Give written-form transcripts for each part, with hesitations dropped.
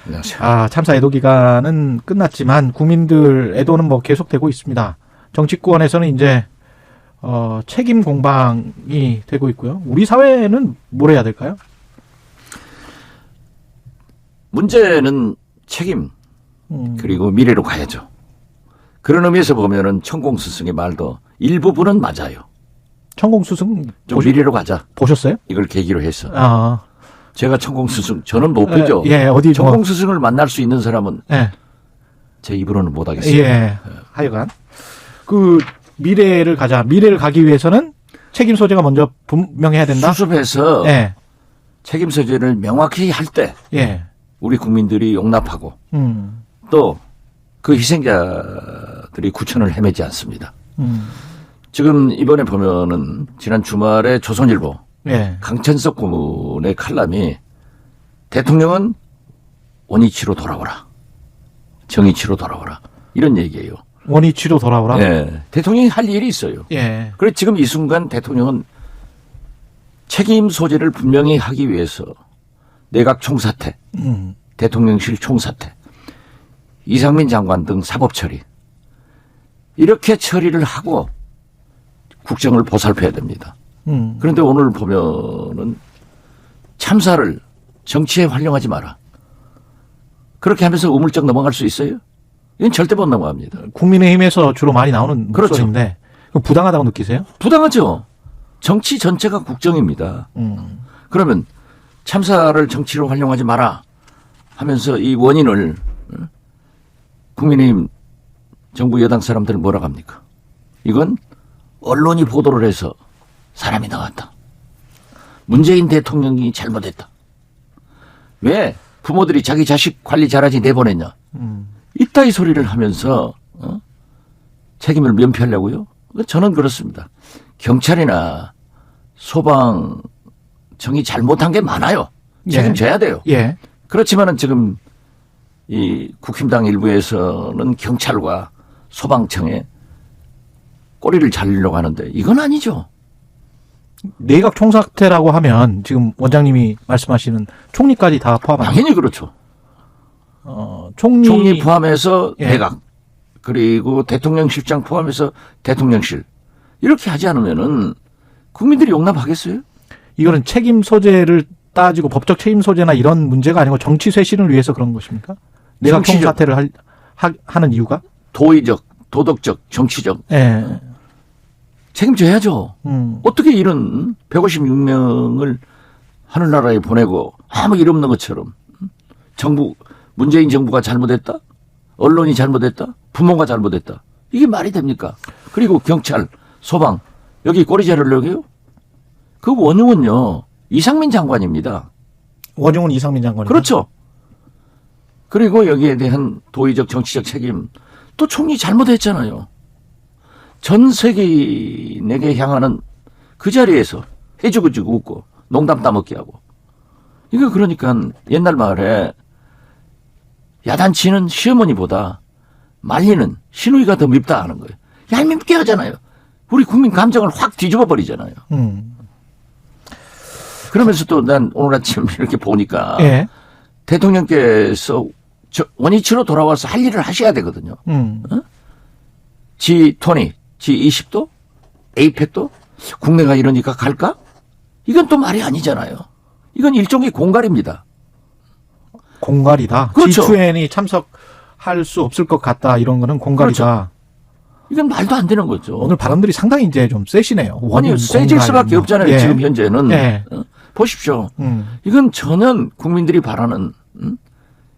안녕하세요. 참사 애도 기간은 끝났지만 국민들 애도는 뭐 계속되고 있습니다. 정치권에서는 이제 책임 공방이 되고 있고요. 우리 사회는 뭘 해야 될까요? 문제는 책임 그리고 미래로 가야죠. 그런 의미에서 보면은 천공스승의 말도 일부분은 맞아요. 천공스승 좀 미래로 가자. 보셨어요? 이걸 계기로 해서. 아. 제가 천공스승 저는 못 뵈죠. 어디 천공스승을 만날 수 있는 사람은 제 입으로는 못 하겠어요. 하여간 그 미래를 가자. 미래를 가기 위해서는 책임 소재가 먼저 분명해야 된다. 수습해서 책임 소재를 명확히 할 때 우리 국민들이 용납하고 또 그 희생자들이 구천을 헤매지 않습니다. 지금 이번에 보면은 지난 주말에 조선일보 강천석 고문의 칼럼이 대통령은 원위치로 돌아오라. 정의치로 돌아오라. 이런 얘기예요. 원위치로 돌아오라? 대통령이 할 일이 있어요. 그래서 지금 이 순간 대통령은 책임 소재를 분명히 하기 위해서 내각 총사퇴, 대통령실 총사퇴, 이상민 장관 등 사법 처리 이렇게 처리를 하고 국정을 보살펴야 됩니다. 그런데 오늘 보면은 참사를 정치에 활용하지 마라. 그렇게 하면서 우물쩍 넘어갈 수 있어요? 이건 절대 못 넘어갑니다. 국민의힘에서 주로 많이 나오는 목소리인데 그럼 부당하다고 느끼세요? 부당하죠. 정치 전체가 국정입니다. 그러면 참사를 정치로 활용하지 마라 하면서 이 원인을 국민의힘 정부 여당 사람들은 뭐라고 합니까? 이건 언론이 보도를 해서 사람이 나왔다. 문재인 대통령이 잘못했다. 왜 부모들이 자기 자식 관리 잘하지 내보냈냐. 이따위 소리를 하면서 책임을 면피하려고요? 저는 그렇습니다. 경찰이나 소방청이 잘못한 게 많아요. 책임져야 돼요. 그렇지만은 지금 이 국힘당 일부에서는 경찰과 소방청에 꼬리를 자르려고 하는데 이건 아니죠. 내각 총사퇴라고 하면 지금 원장님이 말씀하시는 총리까지 다 포함합니다. 당연히 그렇죠. 총리 포함해서 내각 그리고 대통령실장 포함해서 대통령실 이렇게 하지 않으면은 국민들이 용납하겠어요? 이거는 책임 소재를 따지고 법적 책임 소재나 이런 문제가 아니고 정치 쇄신을 위해서 그런 것입니까? 내각 총사퇴를 하는 이유가? 도의적, 도덕적, 정치적. 책임져야죠. 어떻게 이런 156명을 하늘나라에 보내고 아무 일 없는 것처럼 문재인 정부가 잘못했다? 언론이 잘못했다? 부모가 잘못했다? 이게 말이 됩니까? 그리고 경찰, 소방 여기 꼬리 자르려고 해요? 그 원흉은요. 이상민 장관입니다. 원흉은 이상민 장관이요? 그렇죠. 그리고 여기에 대한 도의적 정치적 책임 또 총리 잘못했잖아요. 전 세계인에게 향하는 그 자리에서 해주고주고 웃고 농담 따먹기 하고 이거 그러니까 옛날 말에 야단치는 시어머니보다 말리는 시누이가 더 밉다 하는 거예요. 얄밉게 하잖아요. 우리 국민 감정을 확 뒤집어 버리잖아요. 그러면서 또 난 오늘 아침 이렇게 보니까 대통령께서 원위치로 돌아와서 할 일을 하셔야 되거든요. G20, G20도, APEC도 국내가 이러니까 갈까? 이건 또 말이 아니잖아요. 이건 일종의 공갈입니다. 공갈이다. 그렇죠. G20이 참석할 수 없을 것 같다. 이런 거는 공갈이다. 그렇죠. 이건 말도 안 되는 거죠. 오늘 발언들이 상당히 이제 좀 세시네요. 아니, 세질 수밖에 없잖아요. 지금 현재는. 보십시오. 이건 전혀 국민들이 바라는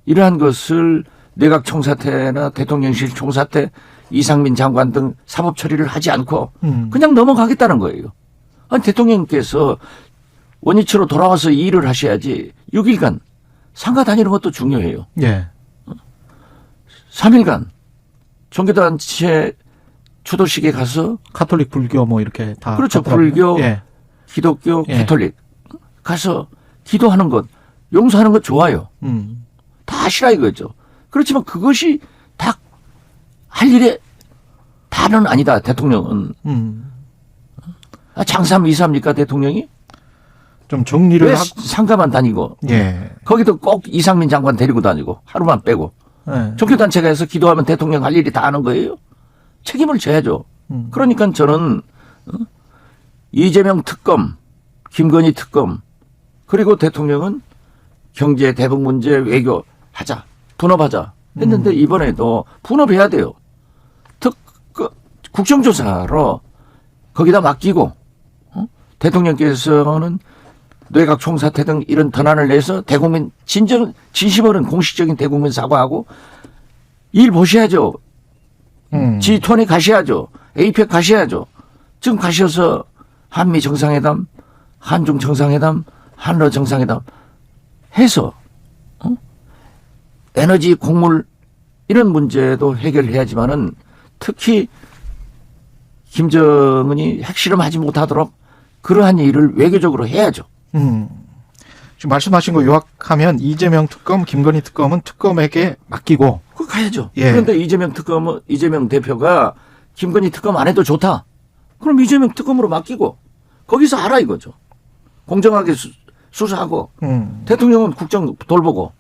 이러한 것을 내각 총사퇴나 대통령실 총사퇴, 이상민 장관 등 사법 처리를 하지 않고 그냥 넘어가겠다는 거예요. 아니, 대통령께서 원위치로 돌아와서 이 일을 하셔야지 6일간 상가 다니는 것도 중요해요. 3일간 종교단체 추도식에 가서 카톨릭, 불교 뭐 이렇게 다. 그렇죠. 불교, 기독교, 가톨릭 가서 기도하는 것, 용서하는 것 좋아요. 다 하시라 이거죠. 그렇지만 그것이 다 할 일의 다는 아니다. 대통령은. 장삼 이사입니까 대통령이? 좀 정리를 왜 상가만 다니고 예. 거기도 꼭 이상민 장관 데리고 다니고 하루만 빼고 예. 종교단체가 해서 기도하면 대통령 할 일이 다 하는 거예요. 책임을 져야죠. 그러니까 저는 이재명 특검, 김건희 특검 그리고 대통령은 경제, 대북 문제, 외교 하자. 분업하자 했는데 이번에도 분업해야 돼요. 국정조사로 거기다 맡기고 대통령께서는 내각 총사퇴 등 이런 전환을 내서 대국민 진심 어른 공식적인 대국민 사과하고 일 보셔야죠. G20 가셔야죠. APEC 가셔야죠. 지금 가셔서 한미 정상회담, 한중 정상회담, 한러 정상회담 해서 에너지 곡물 이런 문제도 해결해야지만은 특히 김정은이 핵실험하지 못하도록 그러한 일을 외교적으로 해야죠. 지금 말씀하신 거 요약하면 이재명 특검, 김건희 특검은 특검에게 맡기고 그거 가야죠. 예. 그런데 이재명 대표가 김건희 특검 안 해도 좋다. 그럼 이재명 특검으로 맡기고 거기서 하라 이거죠. 공정하게 수사하고 대통령은 국정 돌보고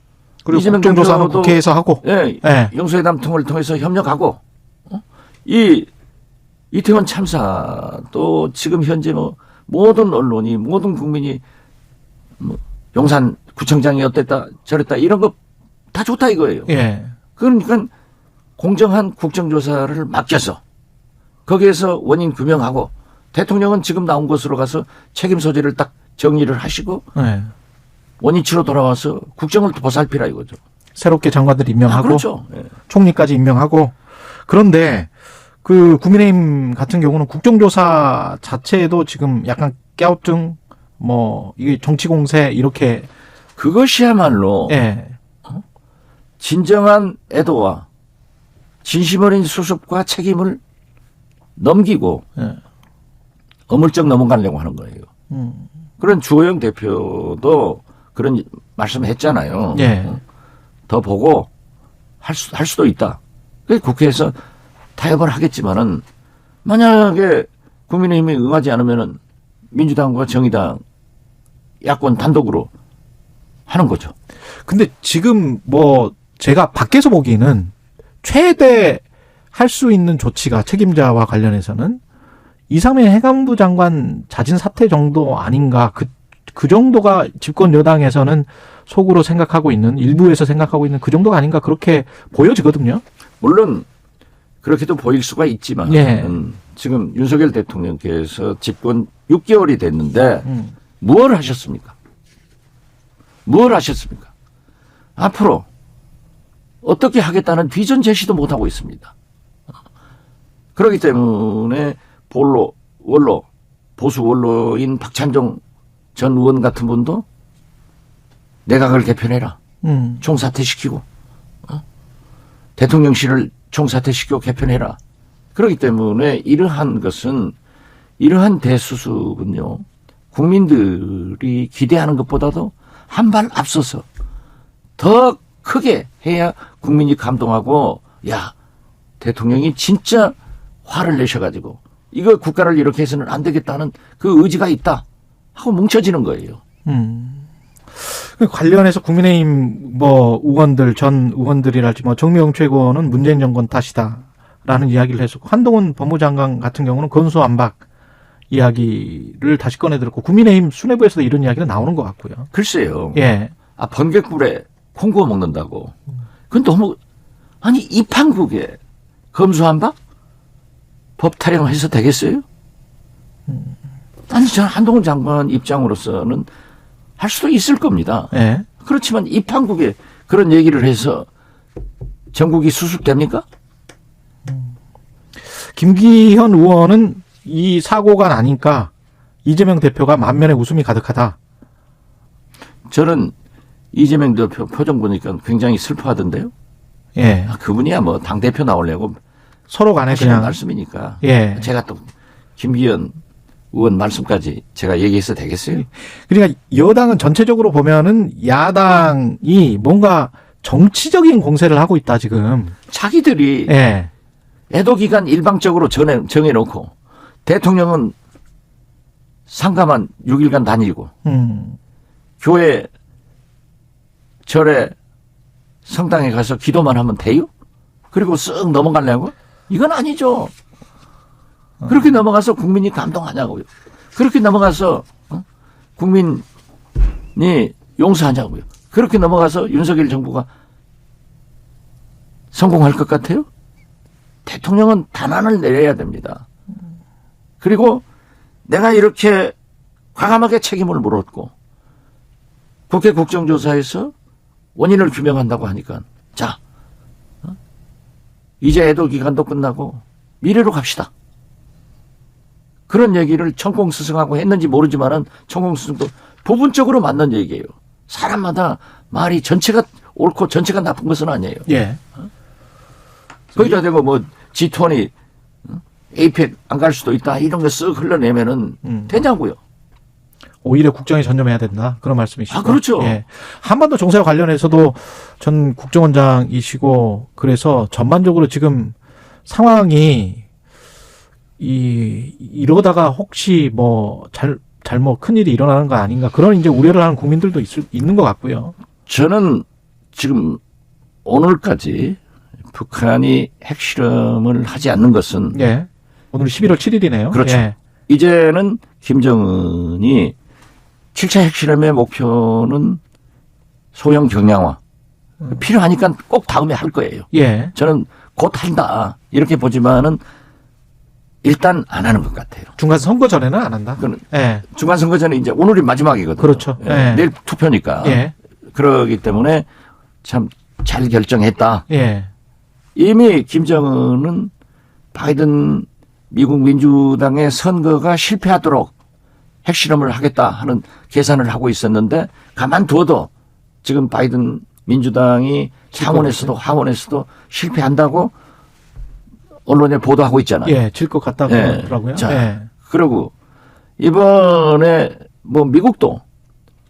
그리고 국정조사는 국회에서 하고 예, 예. 영수회담 등을 통해서 협력하고 이태원 참사도 지금 현재 뭐 모든 언론이 모든 국민이 뭐 용산 구청장이 어땠다 저랬다 이런 거 다 좋다 이거예요. 예. 그러니까 공정한 국정조사를 맡겨서 거기에서 원인 규명하고 대통령은 지금 나온 곳으로 가서 책임 소재를 딱 정리를 하시고 예. 원위치로 돌아와서 국정을 보살피라 이거죠. 새롭게 장관들 임명하고 그렇죠. 예. 총리까지 임명하고 그런데 그 국민의힘 같은 경우는 국정조사 자체에도 지금 약간 깨우뚱 뭐 이게 정치 공세 이렇게 그것이야말로 예. 진정한 애도와 진심 어린 수습과 책임을 넘기고 예. 어물쩍 넘어가려고 하는 거예요. 그런 주호영 대표도 그런 말씀했잖아요. 예. 더 보고 할 수도 있다. 그래서 국회에서 타협을 하겠지만은 만약에 국민의힘이 응하지 않으면은 민주당과 정의당 야권 단독으로 하는 거죠. 근데 지금 뭐 제가 밖에서 보기에는 최대 할 수 있는 조치가 책임자와 관련해서는 이상민 행안부 장관 자진 사퇴 정도 아닌가. 그 정도가 집권 여당에서는 속으로 생각하고 있는 일부에서 생각하고 있는 그 정도가 아닌가 그렇게 보여지거든요. 물론 그렇게도 보일 수가 있지만 예. 지금 윤석열 대통령께서 집권 6개월이 됐는데 뭘 하셨습니까? 뭘 하셨습니까? 앞으로 어떻게 하겠다는 비전 제시도 못하고 있습니다. 그렇기 때문에 원로 보수 원로인 박찬종 전 의원 같은 분도 내각을 개편해라. 총사퇴시키고 대통령실을 총사퇴시키고 개편해라. 그렇기 때문에 이러한 대수습은요. 국민들이 기대하는 것보다도 한 발 앞서서 더 크게 해야 국민이 감동하고 야 대통령이 진짜 화를 내셔가지고 이거 국가를 이렇게 해서는 안 되겠다는 그 의지가 있다 하고 뭉쳐지는 거예요. 관련해서 국민의힘 뭐 의원들 전 의원들이랄지 뭐 정미영 최고는 문재인 정권 탓이다라는 이야기를 했었고 한동훈 법무장관 같은 경우는 건수안박 이야기를 다시 꺼내들었고 국민의힘 수뇌부에서도 이런 이야기가 나오는 것 같고요. 글쎄요. 예. 번개꿀에 콩 구워 먹는다고. 그건 너무 아니 이 판국에 검수한박 법 타령해서 되겠어요? 아니 저는 한동훈 장관 입장으로서는 할 수도 있을 겁니다. 예. 그렇지만 이 판국에 그런 얘기를 해서 전국이 수습됩니까? 김기현 의원은 이 사고가 나니까 이재명 대표가 만면에 웃음이 가득하다. 저는 이재명 대표 표정 보니까 굉장히 슬퍼하던데요. 예. 그분이야 뭐 당대표 나오려고 서로 간에 그냥 말씀이니까. 예. 제가 또 김기현 의원 말씀까지 제가 얘기해서 되겠어요? 그러니까 여당은 전체적으로 보면은 야당이 뭔가 정치적인 공세를 하고 있다 지금. 자기들이 애도 기간 일방적으로 정해놓고 대통령은 상가만 6일간 다니고 교회 절에 성당에 가서 기도만 하면 돼요? 그리고 쓱 넘어가려고? 이건 아니죠. 그렇게 넘어가서 국민이 감동하냐고요. 그렇게 넘어가서 국민이 용서하냐고요. 그렇게 넘어가서 윤석열 정부가 성공할 것 같아요? 대통령은 단안을 내려야 됩니다. 그리고 내가 이렇게 과감하게 책임을 물었고 국회 국정조사에서 원인을 규명한다고 하니까 자 이제 애도 기간도 끝나고 미래로 갑시다. 그런 얘기를 천공스승하고 했는지 모르지만은 천공스승도 부분적으로 맞는 얘기예요. 사람마다 말이 전체가 옳고 전체가 나쁜 것은 아니에요. 예. 거기다 대고 뭐 G20 APEC 안 갈 수도 있다 이런 거 쓱 흘러내면은 되냐고요. 오히려 국정에 전념해야 된다. 그런 말씀이시죠. 아, 그렇죠. 예. 한반도 정세와 관련해서도 전 국정원장이시고 그래서 전반적으로 지금 상황이 이러다가 혹시 뭐 잘못 큰일이 일어나는 거 아닌가 그런 이제 우려를 하는 국민들도 있는 것 같고요. 저는 지금 오늘까지 북한이 핵실험을 하지 않는 것은 예. 오늘 11월 7일이네요. 그렇죠. 예. 이제는 김정은이 7차 핵실험의 목표는 소형 경량화. 필요하니까 꼭 다음에 할 거예요. 예. 저는 곧 한다. 이렇게 보지만은 일단 안 하는 것 같아요. 중간 선거 전에는 안 한다. 예. 중간 선거 전에 이제 오늘이 마지막이거든요. 그렇죠. 예. 내일 투표니까. 예. 그러기 때문에 참 잘 결정했다. 예. 이미 김정은은 바이든 미국 민주당의 선거가 실패하도록 핵실험을 하겠다 하는 계산을 하고 있었는데 가만두어도 지금 바이든 민주당이 상원에서도 하원에서도 실패한다고 언론에 보도하고 있잖아요. 예, 질 것 같다고 그러더라고요. 자, 예. 그러고 이번에 뭐 미국도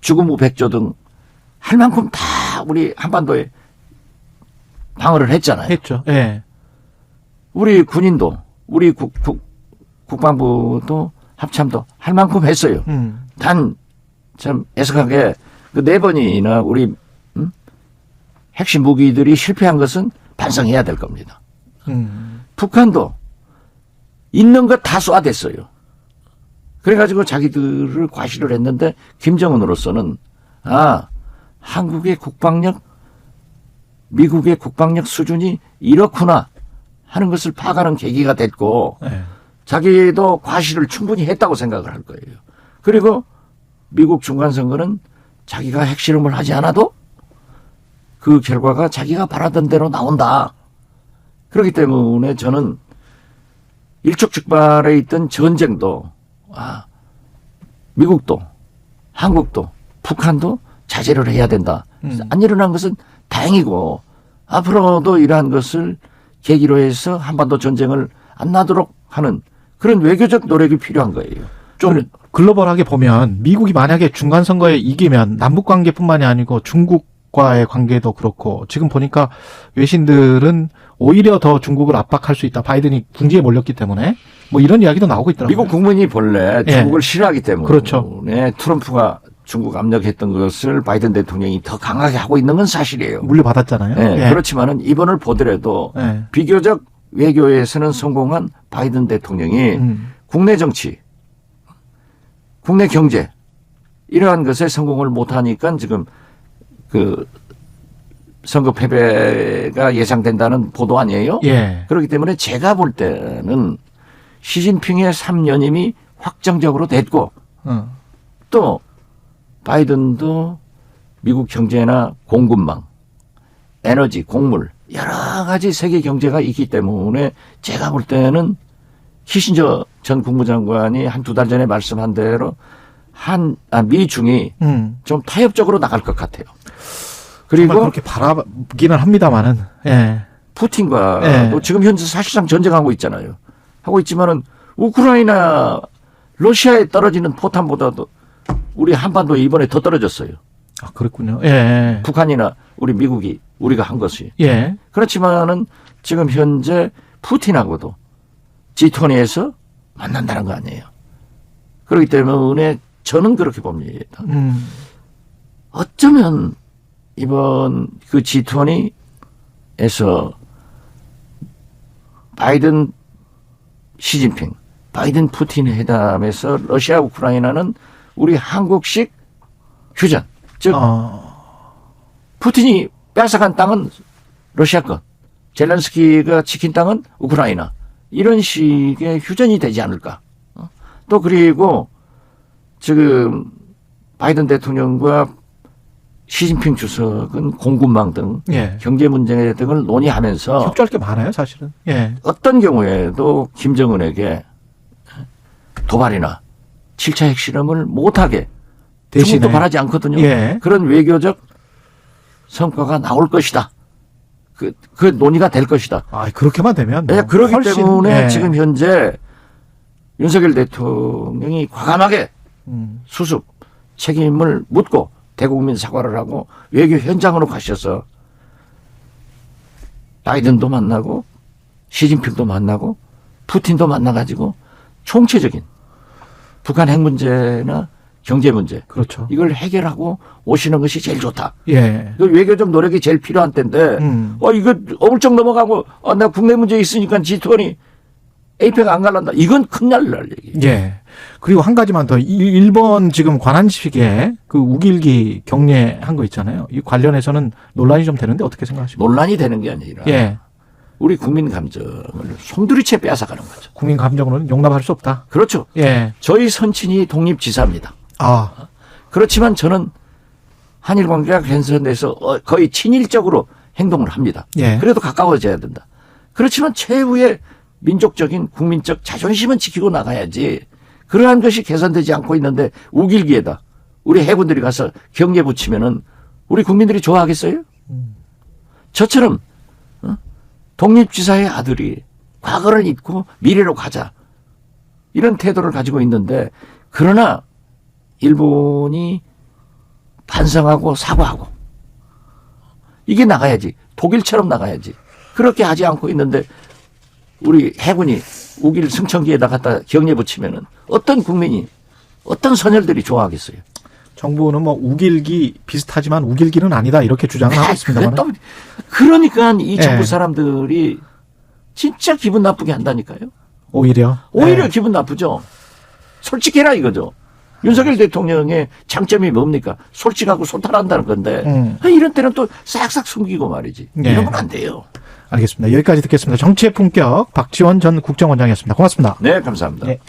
주군부 백조 등 할 만큼 다 우리 한반도에 방어를 했잖아요. 했죠. 예. 우리 군인도 우리 국방부도 합참도 할 만큼 했어요. 단 참 애석하게 그 4번이나 우리 핵심 무기들이 실패한 것은 반성해야 될 겁니다. 북한도 있는 것 다 쏘아댔어요. 그래가지고 자기들을 과시를 했는데 김정은으로서는 한국의 국방력 미국의 국방력 수준이 이렇구나 하는 것을 파악하는 계기가 됐고 네. 자기도 과시를 충분히 했다고 생각을 할 거예요. 그리고 미국 중간선거는 자기가 핵실험을 하지 않아도 그 결과가 자기가 바라던 대로 나온다. 그렇기 때문에 저는 일촉즉발에 있던 전쟁도 미국도 한국도 북한도 자제를 해야 된다. 안 일어난 것은 다행이고 앞으로도 이러한 것을 계기로 해서 한반도 전쟁을 안 나도록 하는 그런 외교적 노력이 필요한 거예요. 좀 글로벌하게 보면 미국이 만약에 중간선거에 이기면 남북관계뿐만이 아니고 중국과의 관계도 그렇고 지금 보니까 외신들은 오히려 더 중국을 압박할 수 있다. 바이든이 궁지에 몰렸기 때문에 뭐 이런 이야기도 나오고 있더라고요. 미국 국민이 본래 중국을 싫어하기 때문에 그렇죠. 트럼프가 중국 압력했던 것을 바이든 대통령이 더 강하게 하고 있는 건 사실이에요. 물려받았잖아요. 네, 예. 그렇지만은 이번을 보더라도 비교적 외교에서는 성공한 바이든 대통령이 국내 정치, 국내 경제 이러한 것에 성공을 못하니까 지금 그 선거 패배가 예상된다는 보도 아니에요? 예. 그렇기 때문에 제가 볼 때는 시진핑의 3년임이 확정적으로 됐고 또 바이든도 미국 경제나 공급망, 에너지, 곡물 여러 가지 세계 경제가 있기 때문에 제가 볼 때는 키신저 전 국무장관이 한 2달 전에 말씀한 대로 미중이 좀 타협적으로 나갈 것 같아요. 그리고 그렇게 바라기는 합니다만은 푸틴과 지금 현재 사실상 전쟁하고 있잖아요. 하고 있지만은 우크라이나 러시아에 떨어지는 포탄보다도 우리 한반도 이번에 더 떨어졌어요. 그렇군요. 예. 북한이나 우리 미국이 우리가 한 것이. 예. 그렇지만은 지금 현재 푸틴하고도 G20에서 만난다는 거 아니에요. 그렇기 때문에 저는 그렇게 봅니다. 어쩌면 이번 그 G20에서 바이든 시진핑, 바이든 푸틴 회담에서 러시아 우크라이나는 우리 한국식 휴전, 즉 푸틴이 뺏어간 땅은 러시아 것, 젤렌스키가 지킨 땅은 우크라이나, 이런 식의 휴전이 되지 않을까. 또 그리고 지금 바이든 대통령과 시진핑 주석은 공급망 등 예. 경제 문제 등을 논의하면서 협조할 게 많아요, 사실은. 예. 어떤 경우에도 김정은에게 도발이나 7차 핵실험을 못하게 대신에 중국도 바라지 않거든요. 예. 그런 외교적 성과가 나올 것이다. 그 논의가 될 것이다. 아, 그렇게만 되면. 뭐 그렇기 훨씬, 때문에 예. 지금 현재 윤석열 대통령이 과감하게 수습 책임을 묻고 대국민 사과를 하고 외교 현장으로 가셔서 바이든도 만나고 시진핑도 만나고 푸틴도 만나가지고 총체적인 북한 핵 문제나 경제 문제, 그렇죠. 이걸 해결하고 오시는 것이 제일 좋다. 예. 그 외교적 노력이 제일 필요한 때인데, 이거 어물쩍 넘어가고, 나 국내 문제 있으니까 G20 에이펙 안 갈란다. 이건 큰일 날 얘기. 예. 그리고 한 가지만 더. 일본 지금 관한식에 그 우길기 경례한 거 있잖아요. 이 관련해서는 논란이 좀 되는데 어떻게 생각하십니까? 논란이 되는 게 아니라, 예. 우리 국민 감정을 송두리째 빼앗아가는 거죠. 국민 감정으로는 용납할 수 없다. 그렇죠. 예. 저희 선친이 독립지사입니다. 아. 그렇지만 저는 한일 관계가 개선돼서 거의 친일적으로 행동을 합니다. 예. 그래도 가까워져야 된다. 그렇지만 최후의 민족적인 국민적 자존심은 지키고 나가야지. 그러한 것이 개선되지 않고 있는데 우길기에다 우리 해군들이 가서 경례 붙이면은 우리 국민들이 좋아하겠어요? 저처럼 독립지사의 아들이 과거를 잊고 미래로 가자, 이런 태도를 가지고 있는데, 그러나 일본이 반성하고 사과하고 이게 나가야지. 독일처럼 나가야지. 그렇게 하지 않고 있는데 우리 해군이 우길 승천기에다 갖다 경례 붙이면은 어떤 국민이, 어떤 선열들이 좋아하겠어요? 정부는 뭐 우길기 비슷하지만 우길기는 아니다 이렇게 주장을 하고 있습니다만. 그러니까 이 정부 예. 사람들이 진짜 기분 나쁘게 한다니까요. 오히려 예. 기분 나쁘죠. 솔직해라 이거죠. 윤석열 대통령의 장점이 뭡니까? 솔직하고 소탈한다는 건데 이런 때는 또 싹싹 숨기고 말이지. 예. 이러면 안 돼요. 알겠습니다. 여기까지 듣겠습니다. 정치의 품격 박지원 전 국정원장이었습니다. 고맙습니다. 네, 감사합니다. 예.